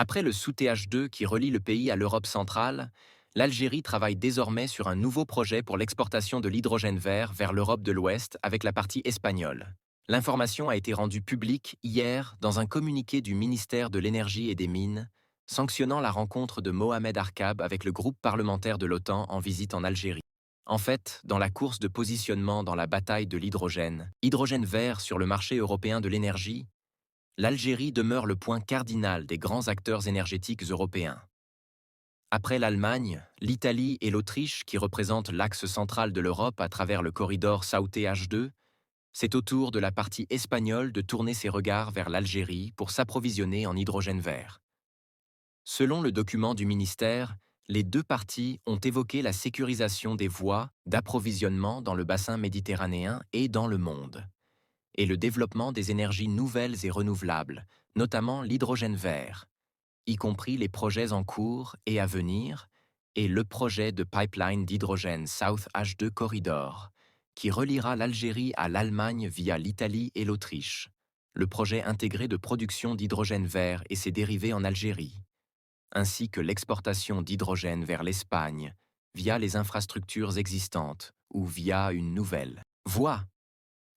Après le sous-TH2 qui relie le pays à l'Europe centrale, l'Algérie travaille désormais sur un nouveau projet pour l'exportation de l'hydrogène vert vers l'Europe de l'Ouest avec la partie espagnole. L'information a été rendue publique hier dans un communiqué du ministère de l'Énergie et des Mines, sanctionnant la rencontre de Mohamed Arkab avec le groupe parlementaire de l'OTAN en visite en Algérie. En fait, dans la course de positionnement dans la bataille de hydrogène vert sur le marché européen de l'énergie, l'Algérie demeure le point cardinal des grands acteurs énergétiques européens. Après l'Allemagne, l'Italie et l'Autriche, qui représentent l'axe central de l'Europe à travers le corridor SAUTH2, c'est au tour de la partie espagnole de tourner ses regards vers l'Algérie pour s'approvisionner en hydrogène vert. Selon le document du ministère, les deux parties ont évoqué la sécurisation des voies d'approvisionnement dans le bassin méditerranéen et dans le monde, et le développement des énergies nouvelles et renouvelables, notamment l'hydrogène vert, y compris les projets en cours et à venir, et le projet de pipeline d'hydrogène South H2 Corridor, qui reliera l'Algérie à l'Allemagne via l'Italie et l'Autriche, le projet intégré de production d'hydrogène vert et ses dérivés en Algérie, ainsi que l'exportation d'hydrogène vers l'Espagne via les infrastructures existantes ou via une nouvelle voie,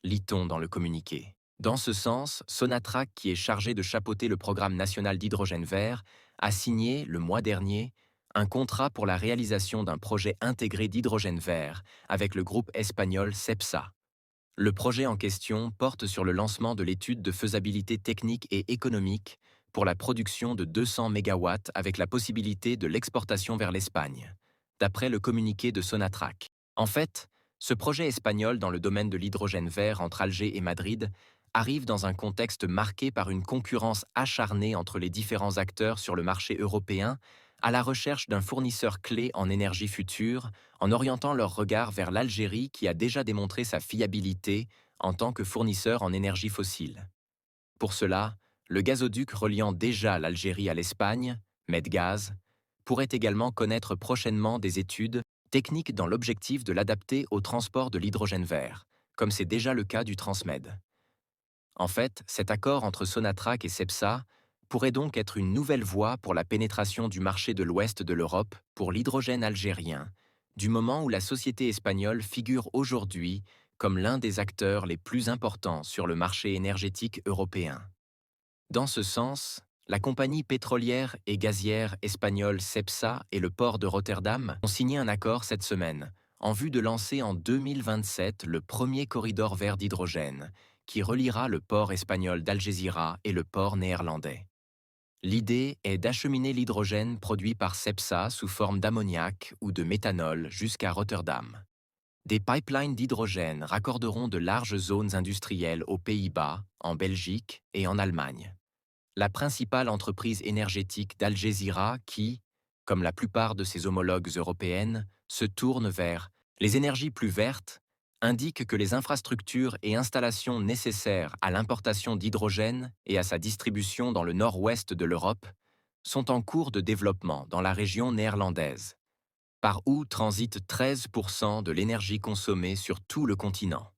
lit-on dans le communiqué. Dans ce sens, Sonatrach, qui est chargé de chapeauter le programme national d'hydrogène vert, a signé, le mois dernier, un contrat pour la réalisation d'un projet intégré d'hydrogène vert avec le groupe espagnol CEPSA. Le projet en question porte sur le lancement de l'étude de faisabilité technique et économique pour la production de 200 MW avec la possibilité de l'exportation vers l'Espagne, d'après le communiqué de Sonatrach. En fait, ce projet espagnol dans le domaine de l'hydrogène vert entre Alger et Madrid arrive dans un contexte marqué par une concurrence acharnée entre les différents acteurs sur le marché européen à la recherche d'un fournisseur clé en énergie future, en orientant leur regard vers l'Algérie qui a déjà démontré sa fiabilité en tant que fournisseur en énergie fossile. Pour cela, le gazoduc reliant déjà l'Algérie à l'Espagne, Medgaz, pourrait également connaître prochainement des études techniques dans l'objectif de l'adapter au transport de l'hydrogène vert, comme c'est déjà le cas du Transmed. En fait, cet accord entre Sonatrach et CEPSA pourrait donc être une nouvelle voie pour la pénétration du marché de l'ouest de l'Europe pour l'hydrogène algérien, du moment où la société espagnole figure aujourd'hui comme l'un des acteurs les plus importants sur le marché énergétique européen. Dans ce sens, la compagnie pétrolière et gazière espagnole CEPSA et le port de Rotterdam ont signé un accord cette semaine, en vue de lancer en 2027 le premier corridor vert d'hydrogène, qui reliera le port espagnol d'Algésiras et le port néerlandais. L'idée est d'acheminer l'hydrogène produit par CEPSA sous forme d'ammoniac ou de méthanol jusqu'à Rotterdam. Des pipelines d'hydrogène raccorderont de larges zones industrielles aux Pays-Bas, en Belgique et en Allemagne. La principale entreprise énergétique d'Algésiras qui, comme la plupart de ses homologues européennes, se tourne vers les énergies plus vertes, indique que les infrastructures et installations nécessaires à l'importation d'hydrogène et à sa distribution dans le nord-ouest de l'Europe sont en cours de développement dans la région néerlandaise, par où transite 13% de l'énergie consommée sur tout le continent.